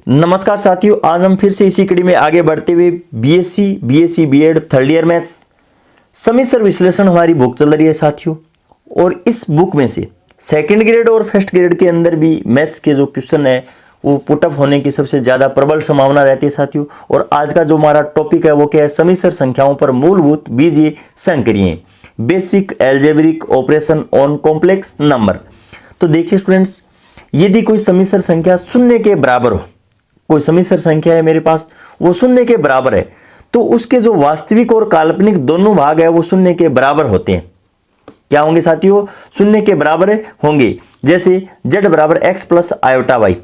नमस्कार साथियों, आज हम फिर से इसी कड़ी में आगे बढ़ते हुए BSc BEd third year maths समीसर विश्लेषण हमारी बुक चल रही है साथियों। और इस बुक में से सेकंड ग्रेड और फर्स्ट ग्रेड के अंदर भी मैथ्स के जो क्वेश्चन है वो पुटअप होने की सबसे ज़्यादा प्रबल संभावना रहती है साथियों। और आज का जो हमारा टॉपिक है वो क्या है, समीसर संख्याओं पर मूलभूत बीजीय संक्रियाएं, basic algebraic operation on complex number. तो देखिए स्टूडेंट्स, यदि कोई समीसर संख्या शून्य के बराबर हो, कोई समीसर संख्या है मेरे पास वो शून्य के बराबर है, तो उसके जो वास्तविक और काल्पनिक दोनों भाग है वो शून्य के बराबर होते हैं। क्या होंगे साथियों? शून्य के बराबर होंगे। जैसे z बराबर x प्लस आयोटा वाई,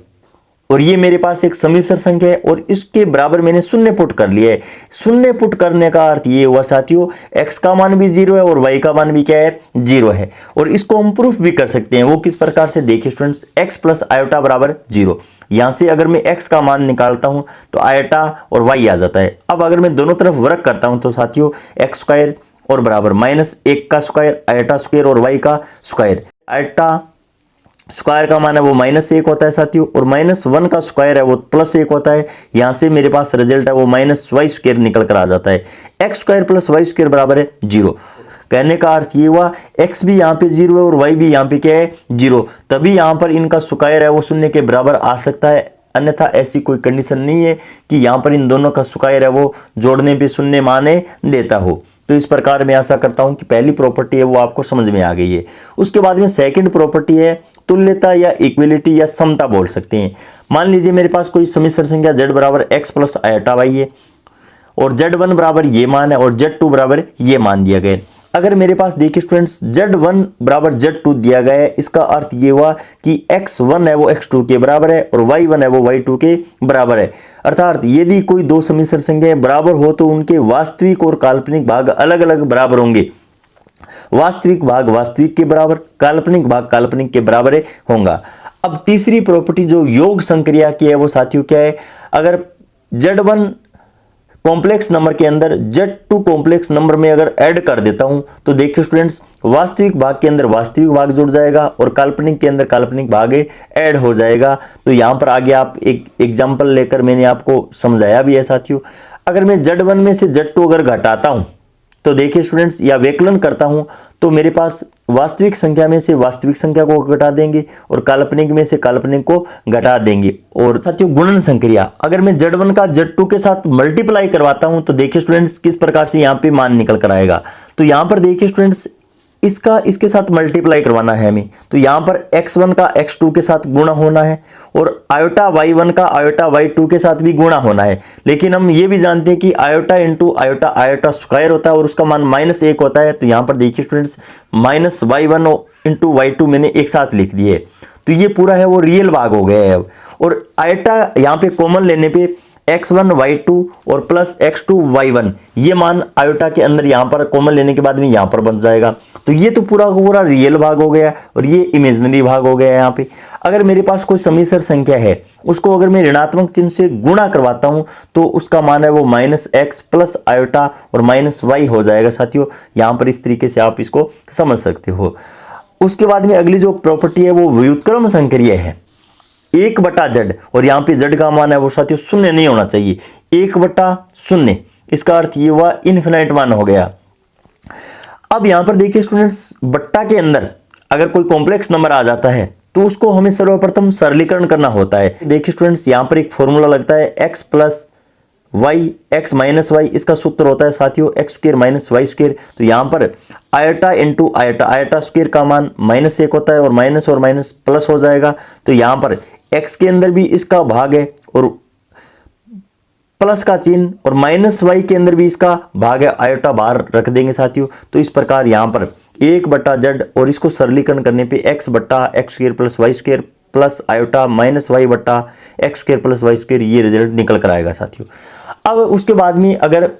और ये मेरे पास एक समीसर संख्या है और इसके बराबर मैंने शून्य पुट कर लिया है। शून्य पुट करने का अर्थ ये हुआ साथियों, x का मान भी 0 है और y का मान भी क्या है, 0 है। और इसको हम प्रूफ भी कर सकते हैं। वो किस प्रकार से, देखिए स्टूडेंट्स, x प्लस आयोटा बराबर 0। यहां से अगर मैं x का मान निकालता हूं तो आयोटा और y आ जाता है। अब अगर मैं दोनों तरफ वर्क करता हूं तो साथियों x स्क्वायर और बराबर -1 का स्क्वायर आयोटा स्क्वायर और y का स्क्वायर। आयोटा स्क्वायर का मान है वो -1 होता है साथियों, और -1 का स्क्वायर है वो +1 होता है। यहां से मेरे पास रिजल्ट है वो -y² निकल कर आ जाता है। x स्क्वायर प्लस y² बराबर है 0। कहने का अर्थ ये हुआ, x भी यहाँ पे 0 है और y भी यहाँ पे क्या है, 0। तभी यहाँ पर इनका स्क्वायर है वो शून्य के बराबर आ सकता है, अन्यथा ऐसी कोई कंडीशन नहीं है कि यहाँ पर इन दोनों का स्क्वायर है वो जोड़ने पे शून्य माने देता हो। तो इस प्रकार मैं आशा करता हूं कि पहली प्रॉपर्टी है वो आपको समझ में आ गई है। उसके बाद में सेकंड प्रॉपर्टी है तुल्यता या इक्विलिटी या समता बोल सकते हैं। मान लीजिए मेरे पास कोई समीसर संख्या z बराबर x प्लस आयोटा वाई है और z1 बराबर ये मान है और z2 बराबर ये मान दिया गया। अगर मेरे पास देखिए स्टूडेंट्स z1 बराबर z2 दिया गया है, इसका अर्थ ये हुआ कि x1 है वो x2 के बराबर है और y1 है वो y2 के बराबर है। अर्थात यदि कोई दो समीसर संख्याएं बराबर हो तो उनके वास्तविक और काल्पनिक भाग अलग अलग बराबर होंगे। वास्तविक भाग वास्तविक के बराबर, काल्पनिक भाग काल्पनिक के बराबर होगा। अब तीसरी प्रॉपर्टी जो योग संक्रिया की है वो साथियों क्या है, अगर z1 कॉम्प्लेक्स नंबर के अंदर z2 कॉम्प्लेक्स नंबर में अगर ऐड कर देता हूं तो देखिए स्टूडेंट्स, वास्तविक भाग के अंदर वास्तविक भाग जुड़ जाएगा और काल्पनिक के अंदर काल्पनिक भाग ऐड हो जाएगा। तो यहां पर आगे आप एक एग्जांपल लेकर मैंने आपको समझाया भी है साथियों। अगर मैं z1 में से z2 अगर घटाता हूं तो देखिए स्टूडेंट्स, या व्यकलन करता हूं तो मेरे पास वास्तविक संख्या में से वास्तविक संख्या को घटा देंगे और काल्पनिक में से काल्पनिक को घटा देंगे। और साथियों गुणन संक्रिया, अगर मैं z1 का z2 के साथ मल्टीप्लाई करवाता हूं तो देखिए स्टूडेंट्स किस प्रकार से यहां पे मान निकल कर आएगा। तो यहां पर देखिए स्टूडेंट्स, इसका इसके साथ मल्टीप्लाई करवाना है हमें, तो यहां पर x1 का x2 के साथ गुणा होना है और आयोटा y1 का आयोटा y2 के साथ भी गुणा होना है। लेकिन हम ये भी जानते हैं कि iota into iota iota square होता है और उसका मान -1 होता है। तो यहां पर देखिए स्टूडेंट्स, -y1 इंटू y2 मैंने एक साथ लिख दिए, तो ये पूरा है वो रियल भाग हो गया है। और आयोटा यहाँ पे कॉमन लेने पे x1 y2 और प्लस x2 y1, ये मान आयोटा के अंदर यहाँ पर कॉमन लेने के बाद में यहाँ पर बन जाएगा। तो ये तो पूरा पूरा रियल भाग हो गया और ये इमेजिनरी भाग हो गया यहाँ पे। अगर मेरे पास कोई समीसर संख्या है, उसको अगर मैं ऋणात्मक चिन्ह से गुणा करवाता हूँ तो उसका मान है वो -x प्लस आयोटा और -y हो जाएगा साथियों। यहाँ पर इस तरीके से आप इसको समझ सकते हो। उसके बाद में अगली जो प्रॉपर्टी है वो व्युत्क्रम संक्रिया है, 1/z, और यहाँ पे z का मान है वो साथियों शून्य नहीं होना चाहिए, 1/0। इसका अर्थ ये हुआ इनफिनाइट मान हो गया। अब यहाँ पर देखिए स्टूडेंट्स, बट्टा के अंदर अगर कोई कॉम्प्लेक्स नंबर आ जाता है तो उसको हमें सर्वप्रथम सरलीकरण करना होता है। देखिए स्टूडेंट्स, यहाँ पर एक फॉर्मूला लगता है x plus Y x minus Y, इसका सूत्र होता है साथियों x² माइनस y²। तो यहाँ पर iota into iota, iota square का मान -1 होता है और माइनस प्लस हो जाएगा। तो यहाँ पर x के अंदर भी इसका भाग है और प्लस का चिन्ह, और -y के अंदर भी इसका भाग है, आयोटा बाहर रख देंगे साथियों। तो इस प्रकार यहाँ पर 1/z और इसको सरलीकरण करने पे x/x² plus y² plus iota -y/x² plus y², ये रिजल्ट निकल कर आएगा साथियों। अब उसके बाद में अगर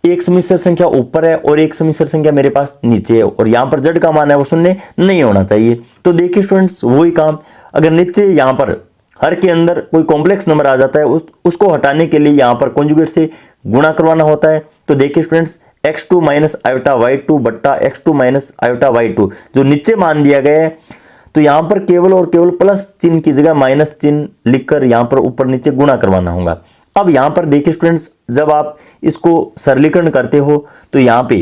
एक समीसर संख्या ऊपर है और एक समीसर संख्या मेरे पास नीचे है और यहाँ पर z का मान है वो शून्य नहीं होना चाहिए, तो देखिए स्टूडेंट्स वही काम, अगर नीचे यहाँ पर हर के अंदर कोई कॉम्प्लेक्स नंबर आ जाता है उसको हटाने के लिए यहाँ पर कॉन्जुगेट से गुणा करवाना होता है। तो देखिए students, x2 minus iota y2 बट्टा x2 माइनस आयोटा y2 जो नीचे मान दिया गया है, तो यहाँ पर केवल और केवल प्लस चिन्ह की जगह माइनस चिन्ह लिखकर यहाँ पर ऊपर नीचे गुणा करवाना होगा। अब यहाँ पर देखिए स्टूडेंट्स, जब आप इसको सरलीकरण करते हो तो यहाँ पे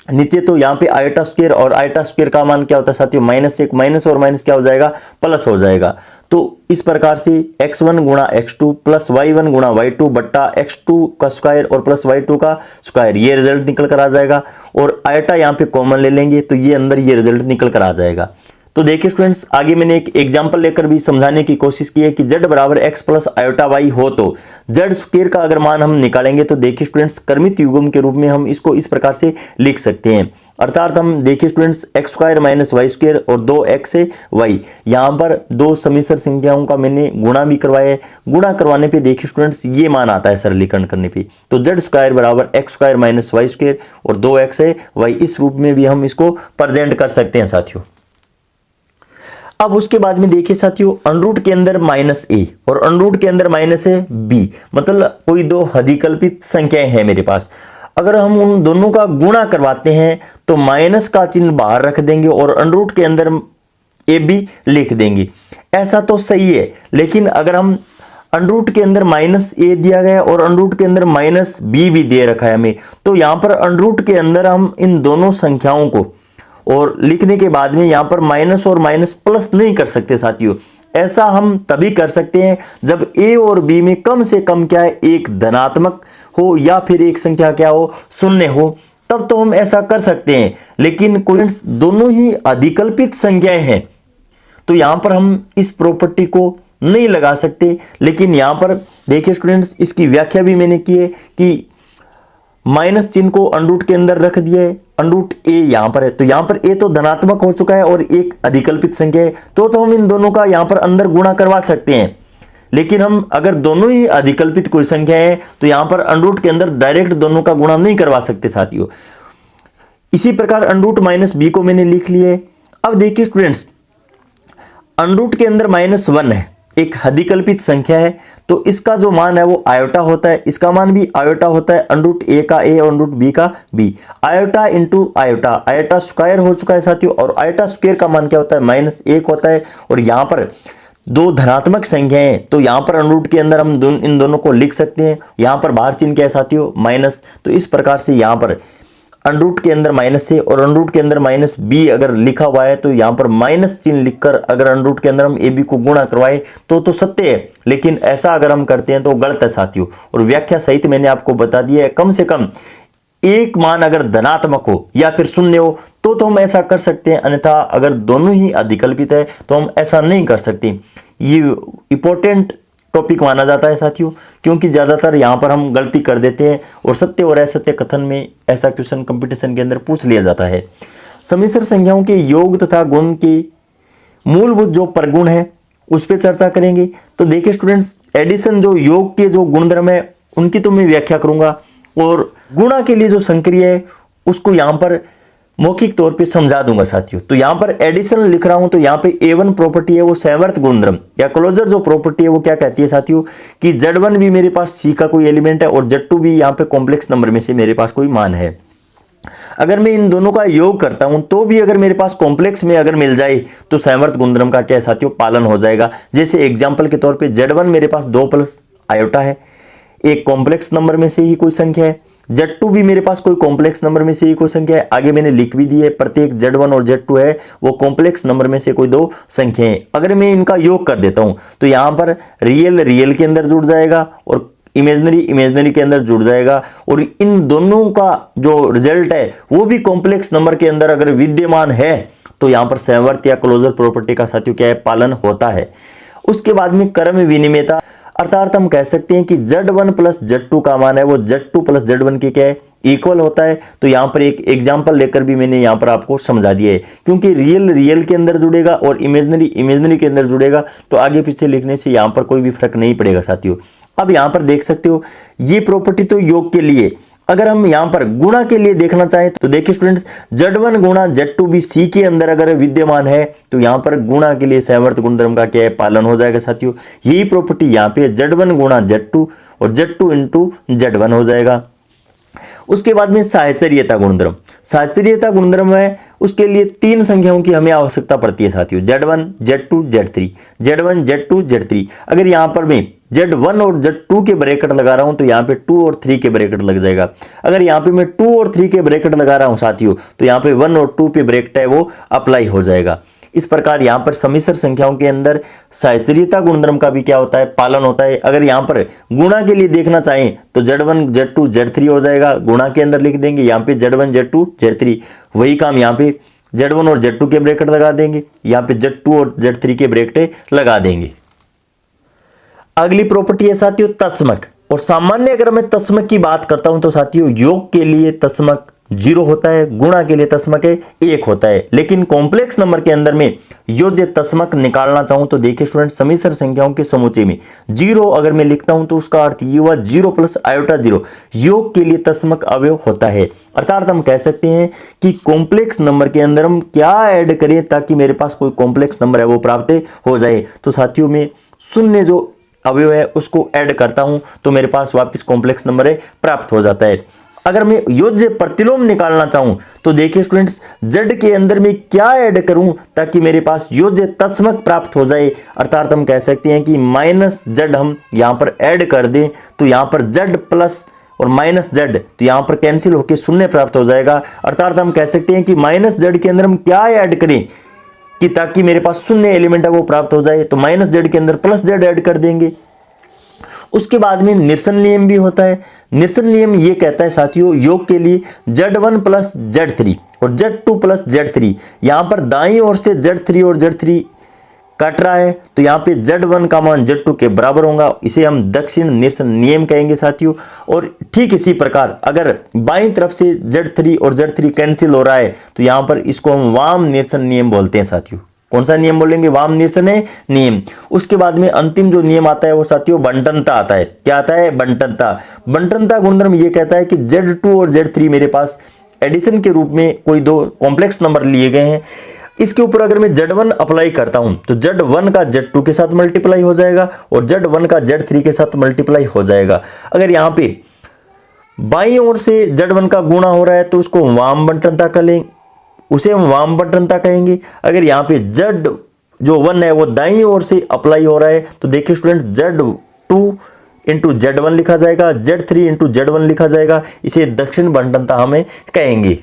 नीचे तो यहाँ पे आयोटा स्क्वायर, और आयोटा स्क्वायर का मान क्या होता है साथियों, -1, माइनस और माइनस क्या हो जाएगा, प्लस हो जाएगा। तो इस प्रकार से x1 गुणा x2 प्लस y1 गुणा y2 बट्टा x2 का स्क्वायर और प्लस y2 का स्क्वायर, ये रिजल्ट निकल कर आ जाएगा। और आयोटा यहाँ पे कॉमन ले लेंगे तो ये अंदर ये रिजल्ट निकल कर आ जाएगा। तो देखिए स्टूडेंट्स, आगे मैंने एक एग्जांपल लेकर भी समझाने की कोशिश की है कि z बराबर x प्लस आयोटा y हो तो z स्क्वायर का अगर मान हम निकालेंगे तो देखिए स्टूडेंट्स, क्रमित युग्म के रूप में हम इसको इस प्रकार से लिख सकते हैं। अर्थात हम देखिए students, X square minus Y square और 2x से y, यहाँ पर दो समिश्र संख्याओं का मैंने गुणा भी करवाया है। गुणा करवाने पे देखिए स्टूडेंट्स ये मान आता है सरलीकरण करने पे, तो z स्क्वायर बराबर X square minus Y square और 2x से y, इस रूप में भी हम इसको प्रेजेंट कर सकते हैं साथियों। अब उसके बाद में देखिए साथियों, अनरूट के अंदर -a और अनरूट के अंदर -b, मतलब कोई दो अधिकल्पित संख्याएं हैं मेरे पास। अगर हम उन दोनों का गुणा करवाते हैं तो माइनस का चिन्ह बाहर रख देंगे और अनरूट के अंदर ab लिख देंगे। ऐसा तो सही है, लेकिन अगर हम अनरूट के अंदर -a दिया गया और अनरूट के अंदर -b भी दे रखा है हमें, तो यहां पर अनरूट के अंदर हम इन दोनों संख्याओं को और लिखने के बाद में यहां पर माइनस और माइनस प्लस नहीं कर सकते साथियों। ऐसा हम तभी कर सकते हैं जब a और b में कम से कम क्या है, एक धनात्मक हो या फिर एक संख्या क्या हो, शून्य हो, तब तो हम ऐसा कर सकते हैं। लेकिन कोई दोनों ही अधिकल्पित संख्याएं हैं तो यहां पर हम इस प्रॉपर्टी को नहीं लगा सकते। लेकिन यहां पर देखिए स्टूडेंट्स, इसकी व्याख्या भी मैंने की है कि माइनस चिन्ह को अनरूट के अंदर रख दिया है, अनरूट a यहां पर है, तो यहां पर a तो धनात्मक हो चुका है और एक अधिकल्पित संख्या है, तो हम इन दोनों का यहां पर अंदर गुणा करवा सकते हैं। लेकिन हम अगर दोनों ही अधिकल्पित कोई संख्या है तो यहां पर अनरूट के अंदर डायरेक्ट दोनों का गुणा नहीं करवा सकते साथियों। इसी प्रकार अनरूट -b को मैंने लिख लिया है। अब देखिए स्टूडेंट्स, अनरूट के अंदर -1 है, एक अधिकल्पित संख्या है, तो इसका जो मान है वो आयोटा होता है, इसका मान भी आयोटा होता है, अनरूट a का a और अनरूट b का b। Iota into iota, iota square हो चुका है साथियों, और आयोटा स्क्वायर का मान क्या होता है, -1 होता है। और यहाँ पर दो धनात्मक संख्याएं हैं तो यहाँ पर अनरूट के अंदर हम इन दोनों को लिख सकते हैं। यहाँ पर बाहर चिन्ह क्या है साथियों, माइनस, तो इस प्रकार से यहाँ पर अनरूट के अंदर माइनस है और अनरूट के अंदर -b अगर लिखा हुआ है तो यहाँ पर माइनस चिन्ह लिखकर अगर अनरूट के अंदर हम ab को गुणा करवाए तो सत्य है। लेकिन ऐसा अगर हम करते हैं तो गलत है साथियों, और व्याख्या सहित मैंने आपको बता दिया है। कम से कम एक मान अगर धनात्मक हो या फिर शून्य हो तो हम ऐसा कर सकते हैं, अन्यथा अगर दोनों ही अधिकल्पित है तो हम ऐसा नहीं कर सकते। ये इंपॉर्टेंट टॉपिक माना जाता है साथियों, क्योंकि ज्यादातर यहाँ पर हम गलती कर देते हैं और सत्य और असत्य कथन में ऐसा क्वेश्चन कंपटीशन के अंदर पूछ लिया जाता है। समिश्र संख्याओं के योग तथा गुण के मूलभूत जो प्रगुण है उस पर चर्चा करेंगे। तो देखिए स्टूडेंट्स, एडिशन जो योग के जो गुणधर्म है उनकी तो मैं व्याख्या करूंगा, और गुणा के लिए जो संक्रिया है उसको यहाँ पर मौखिक तौर पे समझा दूंगा साथियों। तो यहाँ पर एडिशन लिख रहा हूं तो यहाँ पे A1 प्रॉपर्टी है वो संवर्त गुणधर्म या क्लोजर जो प्रॉपर्टी है वो क्या कहती है साथियों कि Z1 भी मेरे पास C का कोई एलिमेंट है और Z2 भी यहाँ पे कॉम्प्लेक्स नंबर में से मेरे पास कोई मान है। अगर मैं इन दोनों का योग करता हूं तो भी अगर मेरे पास कॉम्प्लेक्स में अगर मिल जाए तो संवर्त गुणधर्म का क्या है साथियों, पालन हो जाएगा। जैसे एग्जाम्पल के तौर पर Z1 मेरे पास 2 प्लस आयोटा है, एक कॉम्प्लेक्स नंबर में से ही कोई संख्या है। Z2 भी मेरे पास कोई कॉम्प्लेक्स नंबर में से ही कोई संख्या है, आगे मैंने लिख भी दी है, प्रत्येक Z1 और Z2 है वो कॉम्प्लेक्स नंबर में से कोई दो संख्या है। अगर मैं इनका योग कर देता हूं तो यहां पर रियल रियल के अंदर जुड़ जाएगा और इमेजनरी इमेजनरी के अंदर जुड़ जाएगा, और इन दोनों का जो रिजल्ट है वो भी कॉम्प्लेक्स नंबर के अंदर अगर विद्यमान है तो यहां पर संवर्त या क्लोजर प्रॉपर्टी का साथियों क्या है, पालन होता है। उसके बाद में क्रम विनिमयता, अर्थात हम कह सकते हैं कि Z1 प्लस Z2 का मान है वो Z2 प्लस Z1 के क्या है, इक्वल होता है। तो यहाँ पर एक एग्जांपल लेकर भी मैंने यहाँ पर आपको समझा दिया है, क्योंकि रियल रियल के अंदर जुड़ेगा और इमेजनरी इमेजनरी के अंदर जुड़ेगा तो आगे पीछे लिखने से यहाँ पर कोई भी फर्क नहीं पड़ेगा साथियों। अब यहाँ पर देख सकते हो ये प्रॉपर्टी तो योग के लिए, अगर हम यहां पर गुणा के लिए देखना चाहें तो देखिए स्टूडेंट्स, Z1 गुणा Z2 भी C के अंदर अगर विद्यमान है तो यहां पर गुणा के लिए संवर्त गुणधर्म का क्या है, पालन हो जाएगा साथियों। यही प्रॉपर्टी यहां पे Z1 गुणा Z2 और Z2 इंटू Z1 हो जाएगा। उसके बाद में साहचर्यता गुणधर्म, साहचर्यता गुणधर्म है उसके लिए तीन संख्याओं की हमें आवश्यकता पड़ती है साथियों, Z1, Z2, Z3, Z1, Z2, Z3। अगर यहाँ पर मैं Z1 और Z2 के ब्रैकेट लगा रहा हूं तो यहाँ पे 2 और 3 के ब्रैकेट लग जाएगा। अगर यहाँ पे मैं 2 और 3 के ब्रैकेट लगा रहा हूं साथियों तो यहाँ पे 1 और 2 पे ब्रैकेट है वो अप्लाई हो जाएगा। इस प्रकार यहाँ पर समिश्र संख्याओं के अंदर सहचर्यता गुणधर्म का भी क्या होता है, पालन होता है। अगर यहाँ पर गुणा के लिए देखना चाहें तो Z1, Z2, Z3 हो जाएगा, गुणा के अंदर लिख देंगे यहाँ पे Z1, Z2, Z3। वही काम यहाँ पे Z1 और Z2 के ब्रैकेट लगा देंगे, यहाँ पे Z2 और Z3 के ब्रैकेट लगा देंगे। अगली प्रॉपर्टी है साथियों तत्समक। और सामान्य अगर मैं तत्समक की बात करता हूं तो साथियों योग के लिए तत्समक 0 होता है, गुणा के लिए तत्समक 1 होता है। लेकिन कॉम्प्लेक्स नंबर के अंदर में योज्य तत्समक निकालना चाहूं तो देखिए स्टूडेंट, समिश्र संख्याओं के समूचे में 0 अगर मैं लिखता हूं तो उसका अर्थ ये हुआ 0 प्लस आयोटा 0 योग के लिए तत्समक अवयव होता है। अर्थात हम कह सकते हैं कि कॉम्प्लेक्स नंबर के अंदर हम क्या ऐड करें ताकि मेरे पास कोई कॉम्प्लेक्स नंबर है वो प्राप्त हो जाए। तो साथियों में शून्य जो अवयव है उसको ऐड करता हूं तो मेरे पास वापस कॉम्प्लेक्स नंबर है प्राप्त हो जाता है। अगर मैं योज्य प्रतिलोम निकालना चाहूं तो देखिए स्टूडेंट्स, z के अंदर में क्या ऐड करूं ताकि मेरे पास योज्य तत्समक प्राप्त हो जाए। अर्थात हम कह सकते हैं कि माइनस z हम यहां पर ऐड कर दें तो यहां पर z प्लस और माइनस z तो यहां पर कैंसिल होकर शून्य प्राप्त हो जाएगा। अर्थात हम कह सकते हैं कि माइनस z के अंदर हम क्या ऐड करें कि ताकि मेरे पास शून्य एलिमेंट है वो प्राप्त हो जाए, तो माइनस z के अंदर प्लस z ऐड कर देंगे। उसके बाद में निरसन नियम भी होता है। निरसन नियम ये कहता है साथियों योग के लिए Z1 प्लस Z3 और Z2 प्लस Z3, यहां पर दाईं ओर से Z3 और Z3 कट रहा है तो यहाँ पे Z1 का मान Z2 के बराबर होगा, इसे हम दक्षिण निरसन नियम कहेंगे साथियों। और ठीक इसी प्रकार अगर बाईं तरफ से Z3 और Z3 कैंसिल हो रहा है तो यहाँ पर इसको हम वाम निरसन नियम बोलते हैं साथियों। कौन सा नियम बोलेंगे? वाम निरसन नियम। उसके बाद में अंतिम जो नियम आता है वो साथियों बंटनता आता है। क्या आता है? बंटनता। बंटनता गुणधर्म ये कहता है कि Z2 और Z3 मेरे पास एडिशन के रूप में कोई दो कॉम्प्लेक्स नंबर लिए गए हैं, इसके ऊपर अगर मैं Z1 अप्लाई करता हूं तो Z1 का Z2 के साथ मल्टीप्लाई हो जाएगा और Z1 का Z3 के साथ मल्टीप्लाई हो जाएगा। अगर यहां पे बाईं ओर से Z1 का गुणा हो रहा है तो उसको वाम बंटनता करेंगे, उसे हम वाम बंटनता कहेंगे। अगर यहाँ पे Z जो 1 है वो दाईं ओर से अप्लाई हो रहा है तो देखिए स्टूडेंट्स Z2 इंटू Z1 लिखा जाएगा, Z3 इंटू Z1 लिखा जाएगा, इसे दक्षिण बंटनता हमें कहेंगे।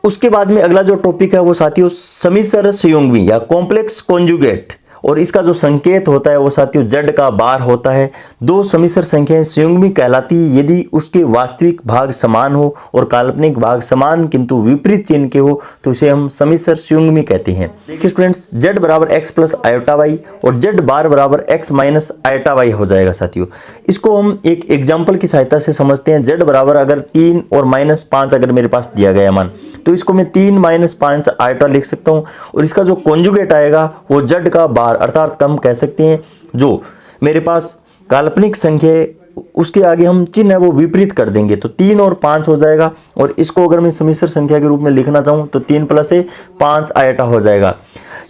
उसके बाद में अगला जो टॉपिक है वो साथियों समिश्र संयुग्मी या कॉम्प्लेक्स कॉन्जुगेट, और इसका जो संकेत होता है वो साथियों Z का बार होता है। दो समिश्र संख्याएं संयुग्मी कहलाती है यदि उसके वास्तविक भाग समान हो और काल्पनिक भाग समान किंतु विपरीत चिन्ह के हो तो इसे हम समिश्र संयुग्मी कहते हैं। देखिए स्टूडेंट्स, Z बराबर x प्लस आयोटा वाई और Z बार बराबर x माइनस आयोटा वाई हो जाएगा साथियों। इसको हम एक एग्जाम्पल की सहायता से समझते हैं। Z बराबर अगर 3 और माइनस 5 अगर मेरे पास दिया गया मान तो इसको मैं 3 माइनस 5 आयोटा लिख सकता हूँ और इसका जो कॉन्जुगेट आएगा वो Z का बार, अर्थात हम कह सकते हैं जो मेरे पास काल्पनिक संख्या है उसके आगे हम चिन्ह है वो विपरीत कर देंगे तो 3 और 5 हो जाएगा। और इसको अगर मैं समिश्र संख्या के रूप में लिखना चाहूँ तो 3 प्लस 5 आयोटा हो जाएगा।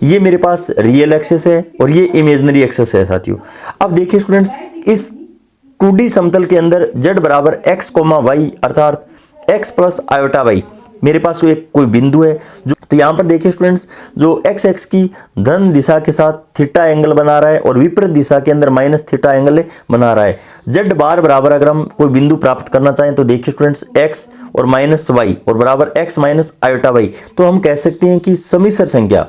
ये मेरे पास रियल एक्सेस है और ये इमेजिनरी एक्सेस है साथियों। अब देखिए स्टूडेंट्स, इस 2D समतल के अंदर Z बराबर x, y अर्थात x प्लस आयोटा y मेरे पास एक कोई बिंदु है जो, तो यहाँ पर देखिए स्टूडेंट्स जो x एक्स की धन दिशा के साथ थीटा एंगल बना रहा है और विपरीत दिशा के अंदर माइनस थीटा एंगल बना रहा है। Z बार बराबर अगर हम कोई बिंदु प्राप्त करना चाहें तो देखिए स्टूडेंट्स x और माइनस वाई और बराबर x माइनस आयोटा वाई, तो हम कह सकते हैं कि समिश्र संख्या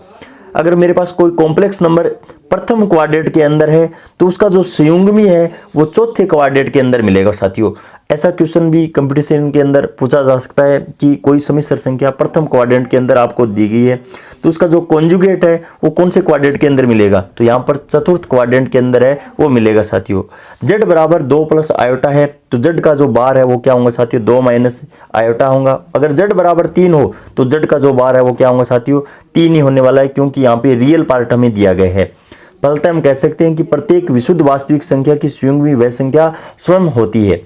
अगर मेरे पास कोई कॉम्प्लेक्स नंबर प्रथम क्वाड्रेंट के अंदर है तो उसका जो संयुग्मी है वो चौथे क्वाड्रेंट के अंदर मिलेगा साथियों। ऐसा क्वेश्चन भी कंपटीशन के अंदर पूछा जा सकता है कि कोई समिश्र संख्या प्रथम क्वाड्रेंट के अंदर आपको दी गई है तो उसका जो कॉन्जुगेट है वो कौन से क्वाड्रेंट के अंदर मिलेगा, तो यहाँ पर चतुर्थ क्वाड्रेंट के अंदर है वो मिलेगा साथियों। Z बराबर 2 प्लस आयोटा है तो Z का जो बार है वो क्या होगा साथियों 2 माइनस आयोटा होगा। अगर Z बराबर 3 हो तो Z का जो बार है वो क्या होगा साथियों 3 ही होने वाला है, क्योंकि यहाँ पे रियल पार्ट हमें दिया गया है। फलतः हम कह सकते हैं कि प्रत्येक विशुद्ध वास्तविक संख्या की संयुग्मी वह संख्या स्वयं होती है।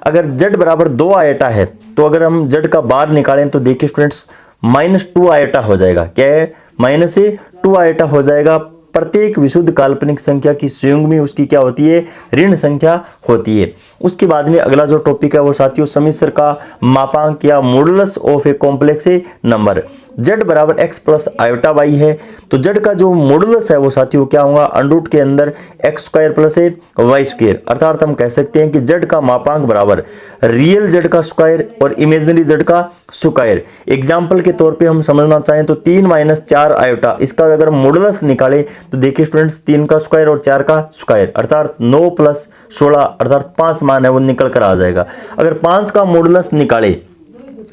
अगर Z बराबर 2 आयोटा है तो अगर हम Z का बार निकालें तो देखिए स्टूडेंट्स -2 आयोटा हो जाएगा। क्या है? -2 आयोटा हो जाएगा प्रत्येक विशुद्ध काल्पनिक संख्या की संयुग्मी उसकी क्या होती है, ऋण संख्या होती है। उसके बाद में अगला जो टॉपिक है वो साथियों समिश्र का मापांक या modulus of a complex number. z बराबर x प्लस आयोटा y है, तो z का जो मॉडुलस है वो साथियों क्या होगा, अंडरूट के अंदर एक्स स्क्वायर प्लस ए वाई स्क्वायर, अर्थात हम कह सकते हैं कि z का मापांक बराबर रियल z का स्क्वायर और इमेजिनरी z का स्क्वायर। एग्जाम्पल के तौर पे हम समझना चाहें तो 3 माइनस 4 आयोटा, इसका अगर मॉडुलस निकाले तो देखिए स्टूडेंट्स 3 का स्क्वायर और 4 का स्क्वायर, अर्थात 9 प्लस 16 अर्थात 5 मान है वो निकल कर आ जाएगा। अगर 5 का मॉडुलस निकाले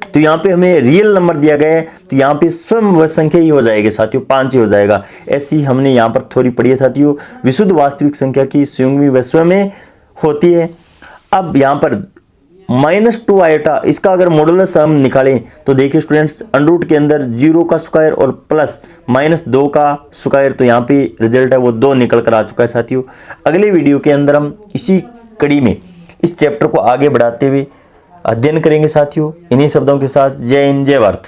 तो यहाँ पे हमें रियल नंबर दिया गया है, तो यहाँ पे स्वयं वह संख्या ही हो जाएगी साथियों, 5 ही हो जाएगा। ऐसी हमने यहाँ पर थोड़ी पढ़ी है साथियों, विशुद्ध वास्तविक संख्या की संयुग्मी वह स्वयं में होती है। अब यहाँ पर -2 आयोटा, इसका अगर मॉडुलस हम निकालें तो देखिए स्टूडेंट्स अंडरूट के अंदर 0 का स्क्वायर और प्लस -2 का स्क्वायर, तो यहाँ पे रिजल्ट है वो 2 निकल कर आ चुका है साथियों। अगले वीडियो के अंदर हम इसी कड़ी में इस चैप्टर को आगे बढ़ाते हुए अध्ययन करेंगे साथियों। इन्हीं शब्दों के साथ जय हिंद जय भारत।